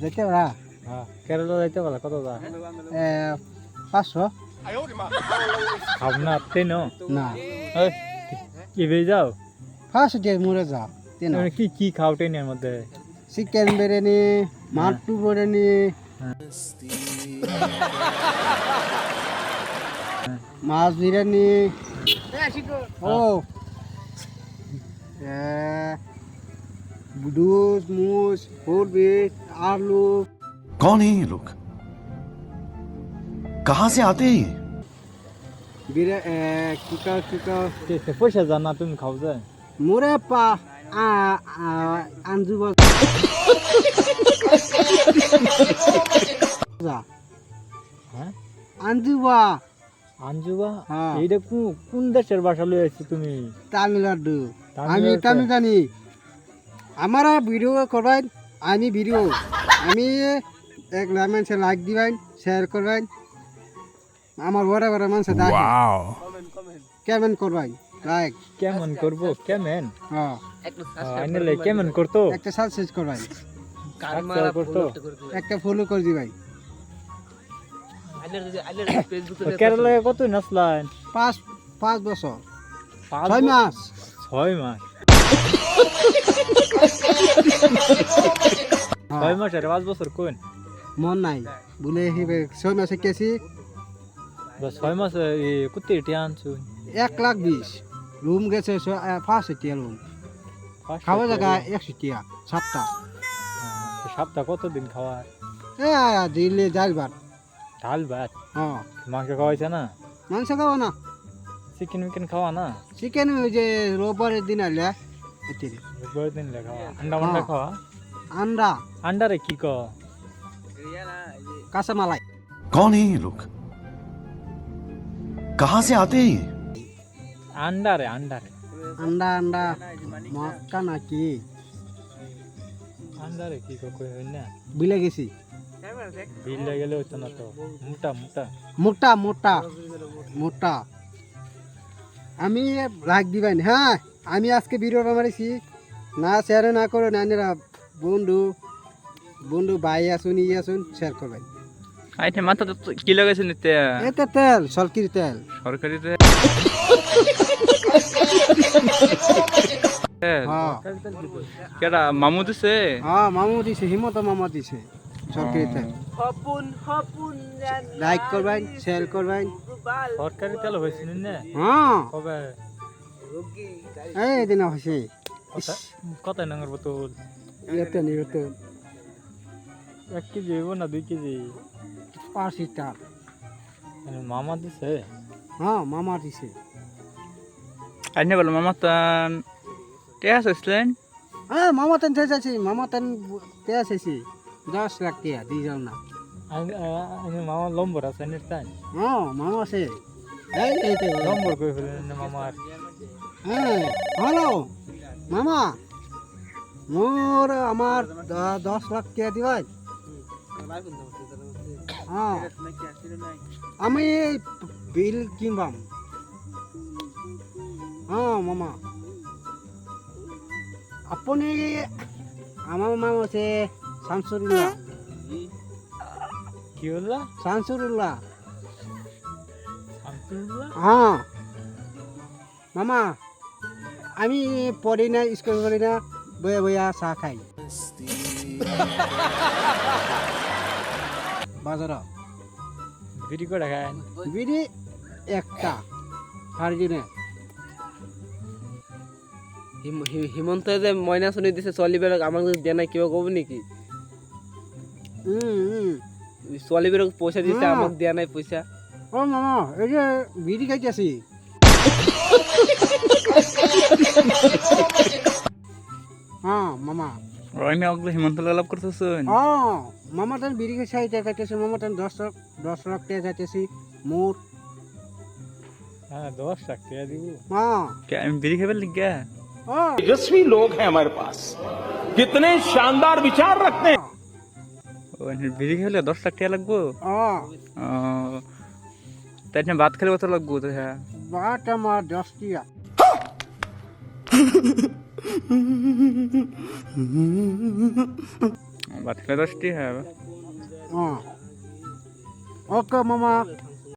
যেতে পারা হ্যাঁ কেরালা যাইতে পারলা কত যা 500 খাব না ট্রেন না কি বেয়ে যাও 500 দিয়ে মরে যা তেন কি কি খাও ট্রেনের মধ্যে চিকেন বিরিয়ানি মাট্টু বিরিয়ানি মাছ বিরিয়ানি ও दूध मूस फूल बीट आलू कौन है ये लोग कहाँ से आते हैं ये किका পয়সা জান না তুমি খাও যায় मुरे पा आंजुबा হ্যাঁ आंजुबा আঞ্জুবা হ্যাঁ। এইটা কোন দেশের ভাষা লই আইছো তুমি তামিলনাডু আমি তামিল জানি আমার ভিডিও করবেন আমি ভিডিও আমি এক মানুষে লাইক দিবেন শেয়ার করবেন আমার বড় বড় মানুষ দেখে কেমন করবেন লাইক কেমন করব কেমন হ্যাঁ আইনালে কেমন করতো একটা সাবস্ক্রাইব করবেন করতো একটা ফলো করে দিবেন কেরালায় কত নাচলেন 5 বছর 6 মাস 6 মাস 6 মাস আর 5 বছর কোন মন নাই বলে হিবে 6 মাসে কেছি 6 মাস কুত্তে টিয়ান শুন 1,20,000 রুম গেছে 500 টাকা রুম খাওয়া জায়গা 100 টাকা 7টা সপ্তাহ কত দিন খাওয়া দিলে যাইবার ডাল ভাত হ্যাঁ মাংস খাওয়াইছে না মাংস খাওয়া না চিকেন মিকেন খাওয়া না চিকেন ওই যে রোববারের দিন আলে এতে রোববার দিন খাওয়া আন্ডা মান্ডা খাওয়া আন্ডা আন্ডারে কি ক কাঁচা মালাই कौन है ये लोग कहाँ से आते हैं ये আন্ডারে আন্ডা মক্কা নাকি আন্ডারে কি কই হই না বিলে গেছি বিল গেলে হইতো না তো মোটা মোটা মোটা মোটা মোটা আমি লাইক দিবেন হ্যাঁ আমি আজকে ভিডিও বানাইছি না শেয়ার না করো নানেরা বন্ধু ভাই আসুন আসুন শেয়ার করবেন আইতে মাথা তো কি লাগাইছেন এতে এটা তেল সলকির তেল সরকারিতে হ্যাঁ কেডা মামু দিছে হ্যাঁ মামু দিছে হিমন্ত মামা দিছে সলকির তেল লাইক করবেন শেয়ার করবেন সরকারি তেল হইছে না হ্যাঁ কবে এই দিন হইছে কত নঙ্গর বোতল এতে নিতে 1 কেজি হইব না 2 কেজি 5 লিটার মামা দিছে হ্যাঁ মামা দিছে আইনে বল মামা তান টেস আসলেন হ্যাঁ মামা তেন চাইছি মামা তেন তে চাইছি 10 লাখ টাকা দি যাও না আইনে মামা লম্বর আছে নি তাই হ্যাঁ মামা আছে এই তো লম্বর কই ফেলেন মামার হ্যাঁ হ্যালো মামা মোর আমার 10 লাখ টাকা দিবাই হ্যাঁ আমি বিল কিনবাম হ্যাঁ মামা আপনি আমার নাম আছে শামসুরুল্লাহ কি হলো শামসুরুল্লাহ আব্দুল্লাহ হ্যাঁ মামা আমি পড়ি না স্কুল পড়ি না বইয়া বইয়া চা খাই বাজার বিড়ি করে খায় বিড়ি একটা আর দিনে হিমন্ত যে ময়না শুনি দিছে ছোৱালীবোৰক আমাক দিয়া নাই কিবা ক'ব নেকি ছোৱালীবোৰক পইচা দিছে আমাক দিয়া নাই পইচা ও মামা এই যে বিড়ি খাইতেছি হ্যাঁ মামা রয়না ওগুলো হিমন্ত লাভ করতেছেন মামা তেন বিড়ি খাইতেছে মামা তেন 10 লাখ টাকা যাইতেছি মোট হ্যাঁ 10 টাকা দিব হ্যাঁ কে আমি বিড়ি খাইবার লিগা तेजस्वी लोग हैं हमारे पास कितने शानदार विचार रखते हैं ও বিড়ি খাইলে 10 লাখ টাকা লাগবো হ্যাঁ তাই না ভাত খেলে কত লাগবো তো হ্যাঁ বাট আমার 10 টাকা ভাত খেলে 10 টিয়া ওকে মামা